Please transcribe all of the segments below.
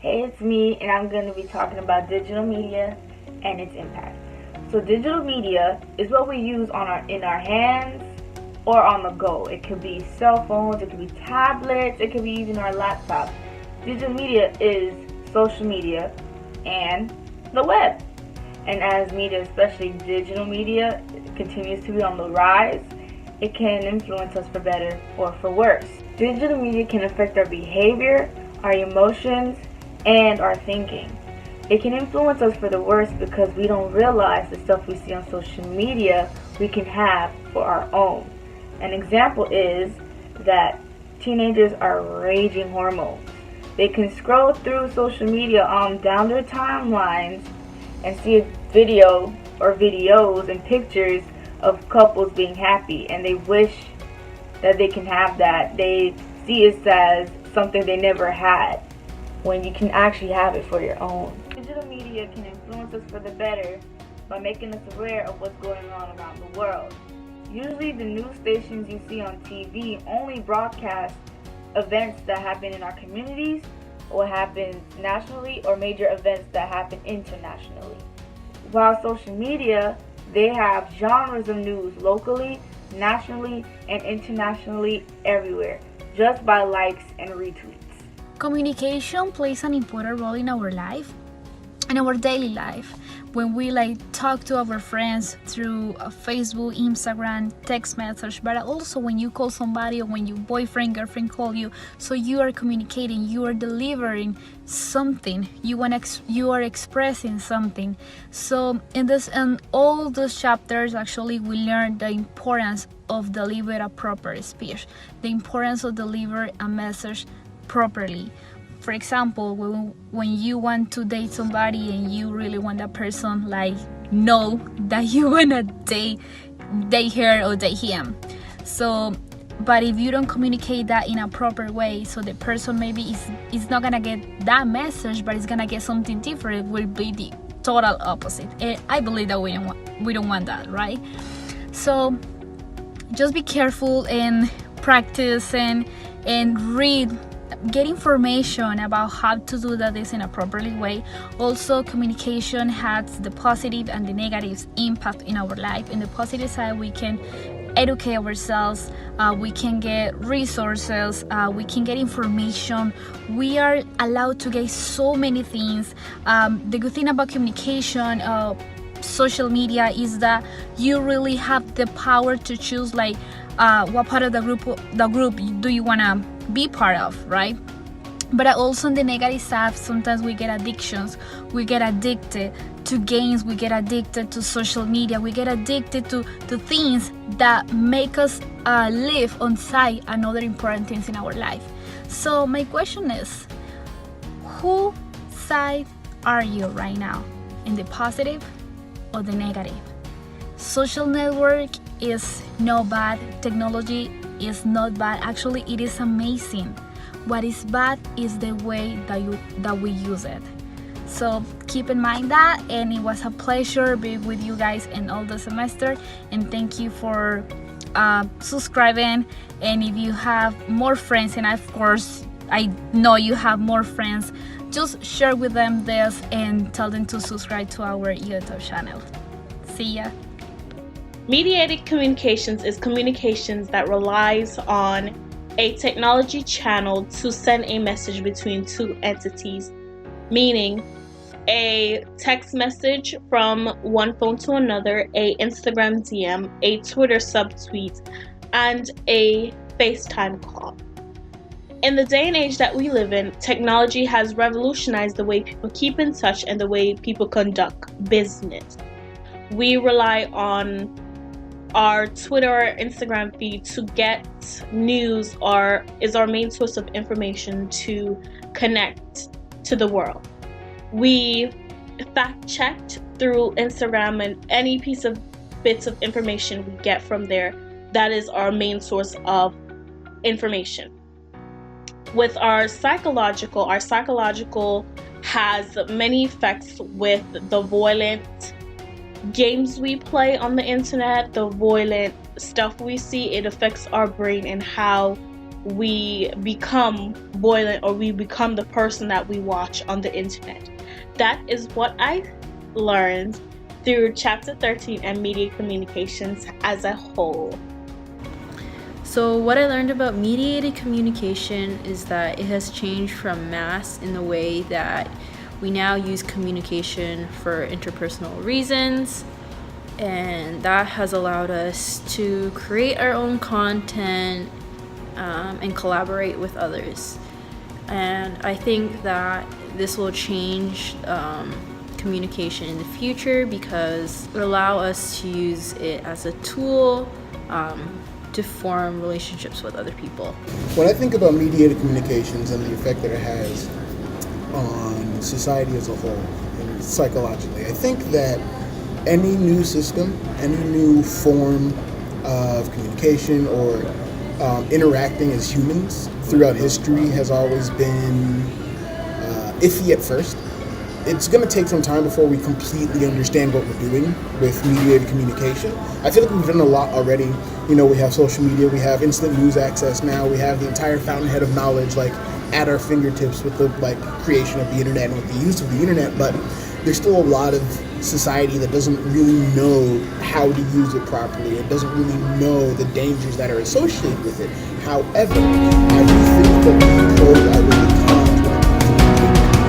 Hey, it's me, and I'm going to be talking about digital media and its impact. So digital media is what we use in our hands or on the go. It could be cell phones, it could be tablets, it could be even our laptops. Digital media is social media and the web. And as media, especially digital media, continues to be on the rise, it can influence us for better or for worse. Digital media can affect our behavior, our emotions, and our thinking. It can influence us for the worse because we don't realize the stuff we see on social media we can have for our own. An example is that teenagers are raging hormones. They can scroll through social media down their timelines and see a video or videos and pictures of couples being happy, and they wish that they can have that. They see it as something they never had, when you can actually have it for your own. Digital media can influence us for the better by making us aware of what's going on around the world. Usually the news stations you see on TV only broadcast events that happen in our communities or happen nationally, or major events that happen internationally. While social media, they have genres of news locally, nationally, and internationally everywhere, just by likes and retweets. Communication plays an important role in our life, in our daily life. When we talk to our friends through Facebook, Instagram, text message, but also when you call somebody or when your boyfriend, girlfriend call you, so you are communicating, you are delivering something, you are expressing something. So in all those chapters, actually, we learn the importance of deliver a proper speech, the importance of deliver a message properly. For example, when you want to date somebody and you really want that person know that you wanna date her or date him. So, but if you don't communicate that in a proper way, so the person maybe is not gonna get that message, but it's gonna get something different. It will be the total opposite. And I believe that we don't want that, right? So just be careful and practice and read. Get information about how to do this in a properly way. Also, communication has the positive and the negative impact in our life. In the positive side, we can educate ourselves, we can get resources, we can get information. We are allowed to get so many things. The good thing about communication, social media, is that you really have the power to choose what part of the group do you want to be part of, right? But also on the negative side, sometimes we get addictions, we get addicted to games, we get addicted to social media, we get addicted to things that make us live on side and other important things in our life. So my question is, whose side are you right now? In the positive or the negative? Social network is not bad. Technology is not bad. Actually, it is amazing. What is bad is the way that we use it. So keep in mind that, and it was a pleasure being with you guys in all the semester, and thank you for subscribing. And if you have more friends, and of course I know you have more friends, just share with them this and tell them to subscribe to our YouTube channel. See ya. Mediated communications is communications that relies on a technology channel to send a message between two entities, meaning a text message from one phone to another, a Instagram DM, a Twitter subtweet, and a FaceTime call. In the day and age that we live in, technology has revolutionized the way people keep in touch and the way people conduct business. We rely on our Twitter or Instagram feed to get news, or is our main source of information to connect to the world. We fact checked through Instagram, and any piece of bits of information we get from there, that is our main source of information. With our psychological has many effects with the violent games we play on the internet, the violent stuff we see. It affects our brain and how we become boiling, or we become the person that we watch on the internet. That is what I learned through chapter 13 and media communications as a whole. So what I learned about mediated communication is that it has changed from mass in the way that we now use communication for interpersonal reasons, and that has allowed us to create our own content and collaborate with others. And I think that this will change communication in the future because it will allow us to use it as a tool to form relationships with other people. When I think about mediated communications and the effect that it has on society as a whole and psychologically, I think that any new system, any new form of communication or interacting as humans throughout history has always been iffy at first. It's going to take some time before we completely understand what we're doing with mediated communication. I feel like we've done a lot already. You know, we have social media, we have instant news access now, we have the entire fountainhead of knowledge like at our fingertips with the creation of the internet and with the use of the internet, but there's still a lot of society that doesn't really know how to use it properly. It doesn't really know the dangers that are associated with it. However, I do think that the pros are really cons when it comes to communication.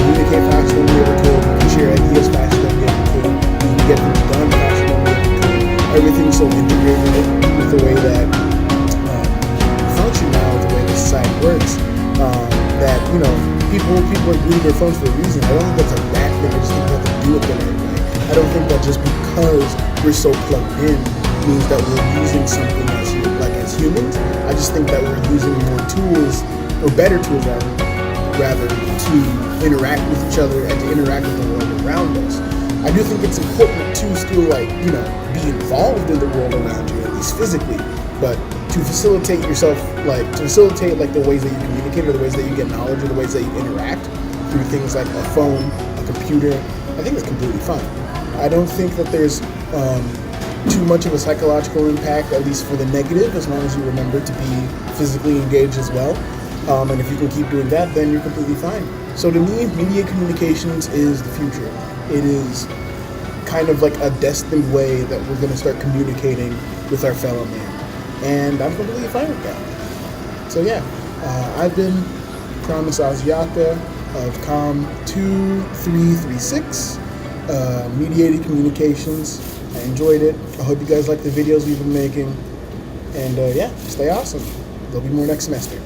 We can communicate faster than we ever could. We can share ideas faster than we ever could. We can get things done faster than we ever could. Everything's so integrated with the way that we function now, with the way that society works, that, you know, people are glued their phones for a reason. I don't think that's a bad thing. I just think we have to do it the right way. I don't think that just because we're so plugged in means that we're using something as humans. I just think that we're using more tools, or better tools rather, to interact with each other and to interact with the world around us. I do think it's important to still be involved in the world around you, at least physically, but to facilitate yourself, the ways that you communicate, or the ways that you get knowledge, or the ways that you interact through things like a phone, a computer, I think it's completely fine. I don't think that there's too much of a psychological impact, at least for the negative, as long as you remember to be physically engaged as well. And if you can keep doing that, then you're completely fine. So to me, media communications is the future. It is kind of like a destined way that we're going to start communicating with our fellow man. And I'm completely fine with that. So yeah, I've been Promise Asiata of COM 2336, Mediated Communications. I enjoyed it. I hope you guys like the videos we've been making. And yeah, stay awesome. There'll be more next semester.